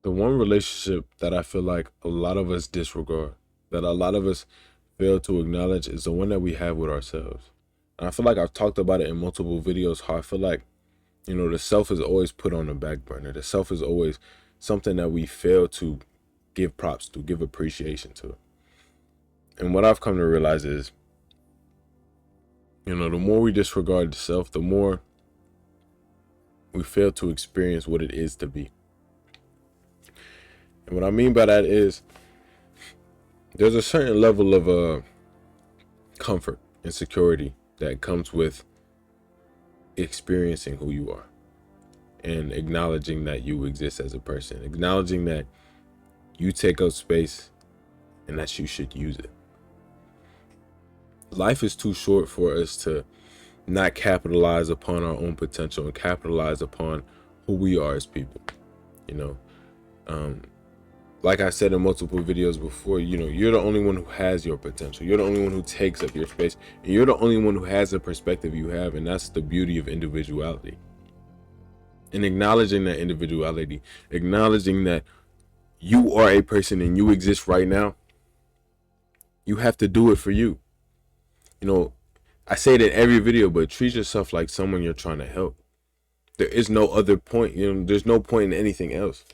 The one relationship that I feel like a lot of us disregard, that a lot of us fail to acknowledge, is the one that we have with ourselves. And I feel like I've talked about it in multiple videos, how I feel like, the self is always put on the back burner. The self is always something that we fail to give props to, give appreciation to. And what I've come to realize is, the more we disregard the self, the more we fail to experience what it is to be. And what I mean by that is there's a certain level of comfort and security that comes with experiencing who you are and acknowledging that you exist as a person, acknowledging that you take up space and that you should use it. Life is too short for us to not capitalize upon our own potential and capitalize upon who we are as people. You know, um, like I said in multiple videos before, you're the only one who has your potential. You're the only one who takes up your space. And you're the only one who has the perspective you have. And that's the beauty of individuality. And acknowledging that individuality, acknowledging that you are a person and you exist right now, you have to do it for you. I say it in every video, but treat yourself like someone you're trying to help. There is no other point. There's no point in anything else.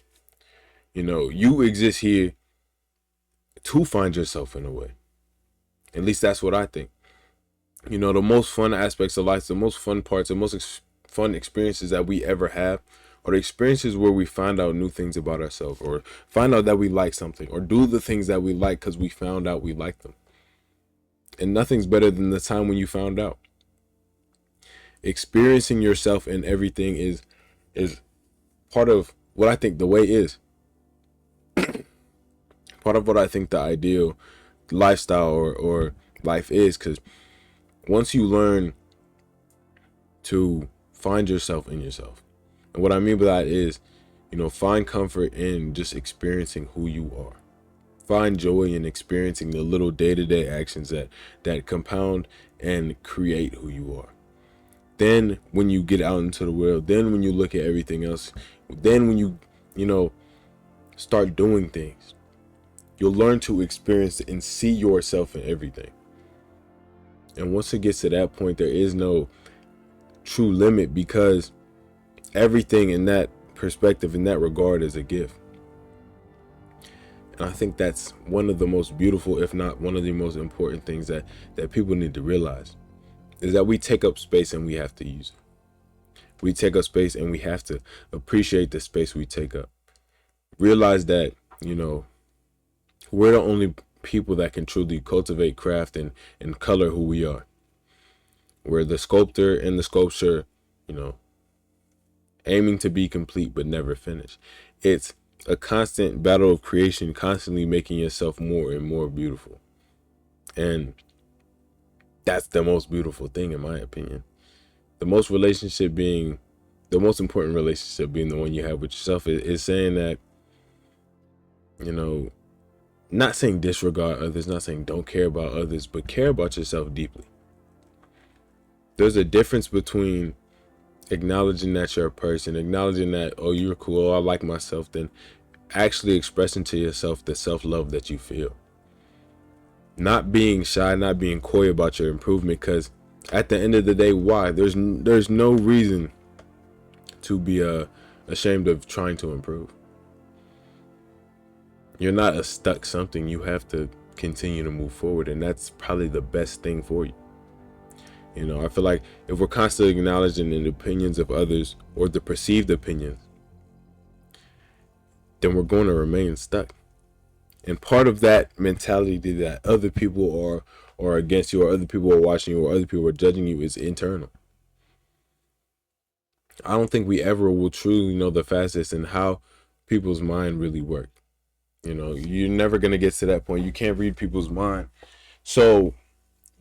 You exist here to find yourself in a way. At least that's what I think. The most fun aspects of life, the most fun parts, the most fun experiences that we ever have are the experiences where we find out new things about ourselves, or find out that we like something, or do the things that we like because we found out we like them. And nothing's better than the time when you found out. Experiencing yourself in everything is part of what I think the way is. Part of what I think the ideal lifestyle or life is, because once you learn to find yourself in yourself, and what I mean by that is, find comfort in just experiencing who you are. Find joy in experiencing the little day-to-day actions that compound and create who you are. Then when you get out into the world, then when you look at everything else, then when you start doing things, you'll learn to experience and see yourself in everything. And once it gets to that point, there is no true limit, because everything in that perspective, in that regard, is a gift. And I think that's one of the most beautiful, if not one of the most important things that people need to realize, is that we take up space and we have to use it. We take up space and we have to appreciate the space we take up. Realize that, we're the only people that can truly cultivate, craft, and color who we are. We're the sculptor and the sculpture, aiming to be complete but never finished. It's a constant battle of creation, constantly making yourself more and more beautiful. And that's the most beautiful thing, in my opinion. The most important relationship being the one you have with yourself is saying that, not saying disregard others, not saying don't care about others, but care about yourself deeply. There's a difference between acknowledging that you're a person, acknowledging that, oh, you're cool, I like myself, then actually expressing to yourself the self-love that you feel. Not being shy, not being coy about your improvement, because at the end of the day, why? There's no reason to be ashamed of trying to improve. You're not a stuck something. You have to continue to move forward, and that's probably the best thing for you. I feel like if we're constantly acknowledging the opinions of others, or the perceived opinions, then we're going to remain stuck. And part of that mentality that other people are against you, or other people are watching you, or other people are judging you, is internal. I don't think we ever will truly know the fastest in how people's mind really work. You're never going to get to that point. You can't read people's mind. So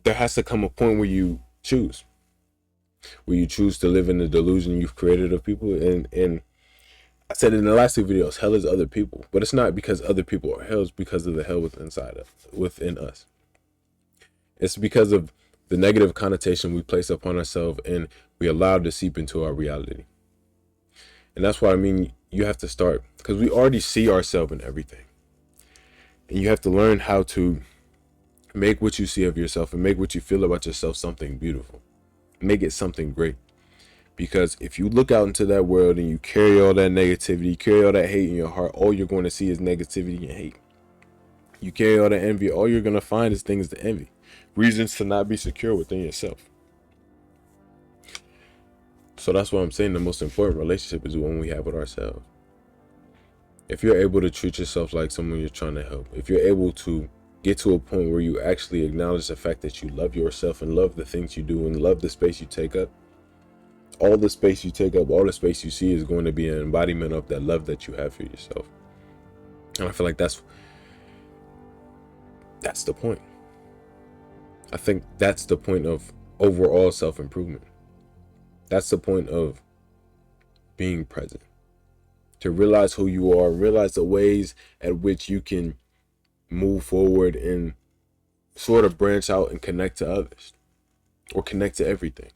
there has to come a point where you choose to live in the delusion you've created of people. And I said in the last two videos, hell is other people, but it's not because other people are hell. It's because of the hell within us. It's because of the negative connotation we place upon ourselves, and we allow to seep into our reality. And that's why I mean you have to start, because we already see ourselves in everything. And you have to learn how to make what you see of yourself and make what you feel about yourself something beautiful. Make it something great. Because if you look out into that world and you carry all that negativity, you carry all that hate in your heart, all you're going to see is negativity and hate. You carry all that envy, all you're going to find is things to envy. Reasons to not be secure within yourself. So that's why I'm saying the most important relationship is the one we have with ourselves. If you're able to treat yourself like someone you're trying to help, if you're able to get to a point where you actually acknowledge the fact that you love yourself and love the things you do and love the space you take up, all the space you take up, all the space you see is going to be an embodiment of that love that you have for yourself. And I feel like that's the point. I think that's the point of overall self-improvement. That's the point of being present. To realize who you are, realize the ways at which you can move forward and sort of branch out and connect to others or connect to everything.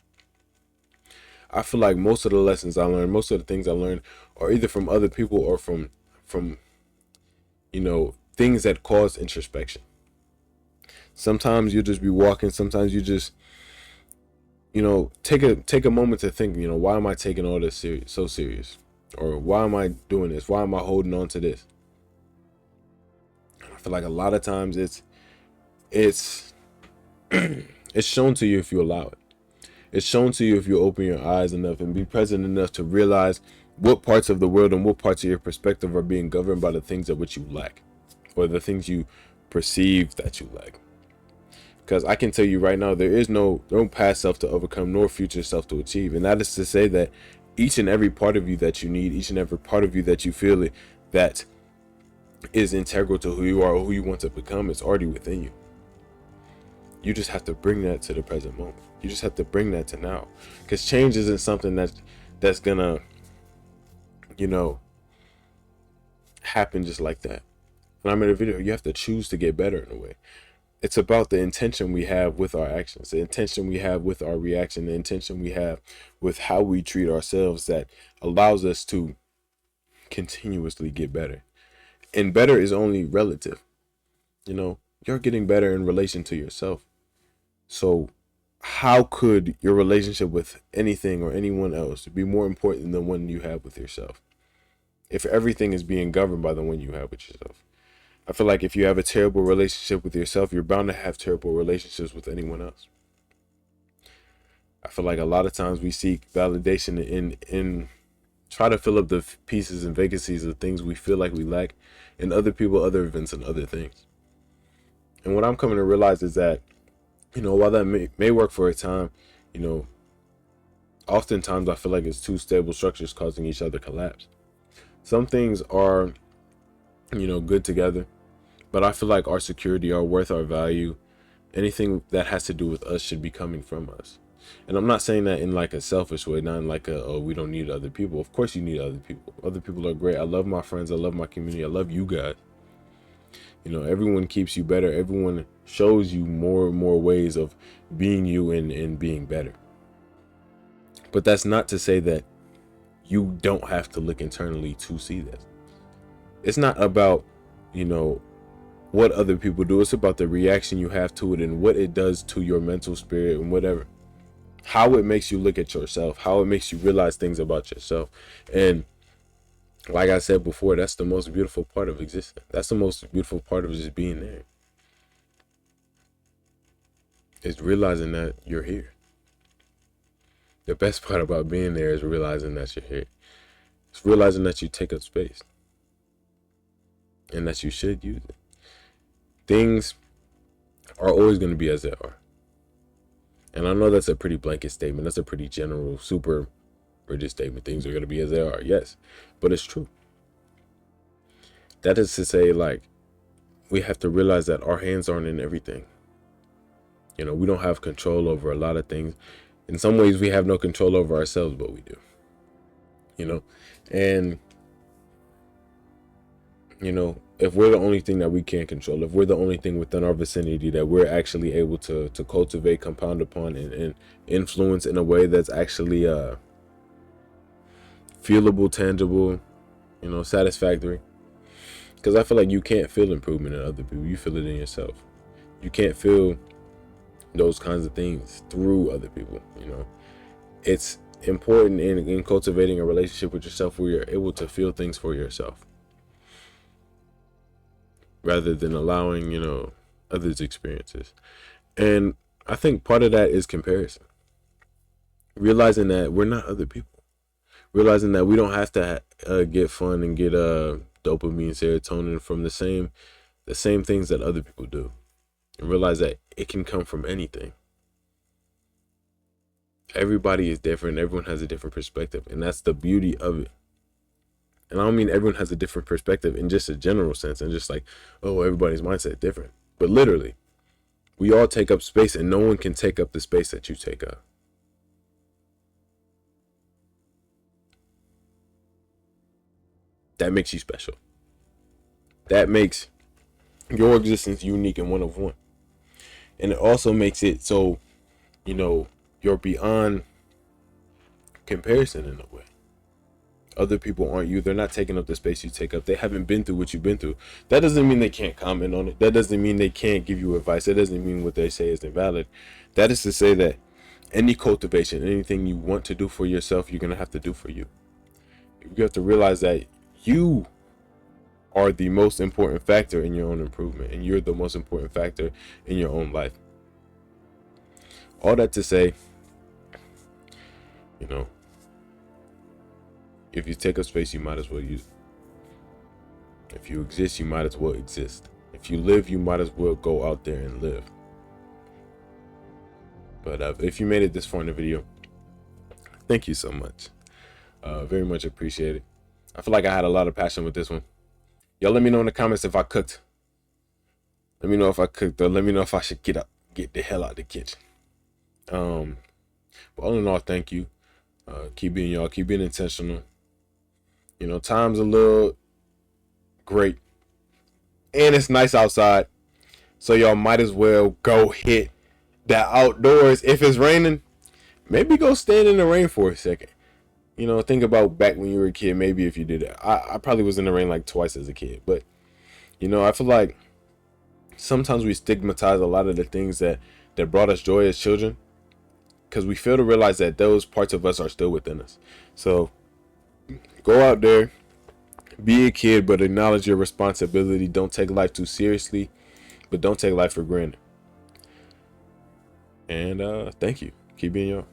I feel like most of the lessons I learned, most of the things I learned are either from other people or from things that cause introspection. Sometimes you'll just be walking, sometimes you just take a moment to think, why am I taking all this so serious? Or why am I doing this? Why am I holding on to this? I feel like a lot of times it's it's shown to you if you allow it. It's shown to you if you open your eyes enough and be present enough to realize what parts of the world and what parts of your perspective are being governed by the things that which you lack, or the things you perceive that you lack. Because I can tell you right now, there is no past self to overcome, nor future self to achieve. And that is to say that each and every part of you that you need, each and every part of you that you feel it, that is integral to who you are or who you want to become, is already within you. You just have to bring that to the present moment. You just have to bring that to now. Because change isn't something that's gonna, happen just like that. When I made a video, you have to choose to get better in a way. It's about the intention we have with our actions, the intention we have with our reaction, the intention we have with how we treat ourselves that allows us to continuously get better. And better is only relative. You're getting better in relation to yourself. So how could your relationship with anything or anyone else be more important than the one you have with yourself? If everything is being governed by the one you have with yourself. I feel like if you have a terrible relationship with yourself, you're bound to have terrible relationships with anyone else. I feel like a lot of times we seek validation in try to fill up the pieces and vacancies of things we feel like we lack in other people, other events, and other things. And what I'm coming to realize is that, while that may work for a time, oftentimes I feel like it's two stable structures causing each other collapse. Some things are, good together. But I feel like our security, our worth, our value, anything that has to do with us should be coming from us. And I'm not saying that in like a selfish way, not in like we don't need other people. Of course you need other people. Other people are great. I love my friends. I love my community. I love you guys. Everyone keeps you better. Everyone shows you more and more ways of being you and being better. But that's not to say that you don't have to look internally to see this. It's not about, what other people do. It's about the reaction you have to it and what it does to your mental spirit and whatever. How it makes you look at yourself, how it makes you realize things about yourself. And like I said before, that's the most beautiful part of existence. That's the most beautiful part of just being there. It's realizing that you're here. The best part about being there is realizing that you're here. It's realizing that you take up space and that you should use it. Things are always going to be as they are. And I know that's a pretty blanket statement. That's a pretty general, super rigid statement. Things are going to be as they are. Yes, but it's true. That is to say, like, we have to realize that our hands aren't in everything. We don't have control over a lot of things. In some ways, we have no control over ourselves, but we do. And if we're the only thing that we can't control, if we're the only thing within our vicinity that we're actually able to cultivate, compound upon, and influence in a way that's actually feelable, tangible, satisfactory. Because I feel like you can't feel improvement in other people. You feel it in yourself. You can't feel those kinds of things through other people. It's important in cultivating a relationship with yourself where you're able to feel things for yourself rather than allowing, others' experiences. And I think part of that is comparison. Realizing that we're not other people. Realizing that we don't have to get fun and get dopamine, serotonin from the same things that other people do. And realize that it can come from anything. Everybody is different. Everyone has a different perspective. And that's the beauty of it. And I don't mean everyone has a different perspective in just a general sense and just like, oh, everybody's mindset is different. But literally, we all take up space and no one can take up the space that you take up. That makes you special. That makes your existence unique and one of one. And it also makes it so, you're beyond comparison in a way. Other people aren't you. They're not taking up the space you take up. They haven't been through what you've been through. That doesn't mean they can't comment on it. That doesn't mean they can't give you advice. That doesn't mean what they say is invalid. That is to say that any cultivation, anything you want to do for yourself, you're going to have to do for you. You have to realize that you are the most important factor in your own improvement, and you're the most important factor in your own life. All that to say, if you take up space, you might as well use it. If you exist, you might as well exist. If you live, you might as well go out there and live. But if you made it this far in the video, thank you so much. Very much appreciate it. I feel like I had a lot of passion with this one. Y'all let me know in the comments if I cooked. Let me know if I cooked, or let me know if I should get the hell out of the kitchen. But all in all, thank you. Keep being y'all. Keep being intentional. Time's a little great. And it's nice outside. So y'all might as well go hit that outdoors. If it's raining, maybe go stand in the rain for a second. Think about back when you were a kid. Maybe if you did it. I probably was in the rain like twice as a kid. But, I feel like sometimes we stigmatize a lot of the things that brought us joy as children, because we fail to realize that those parts of us are still within us. So go out there, be a kid, but acknowledge your responsibility. Don't take life too seriously, but don't take life for granted. And thank you. Keep being y'all.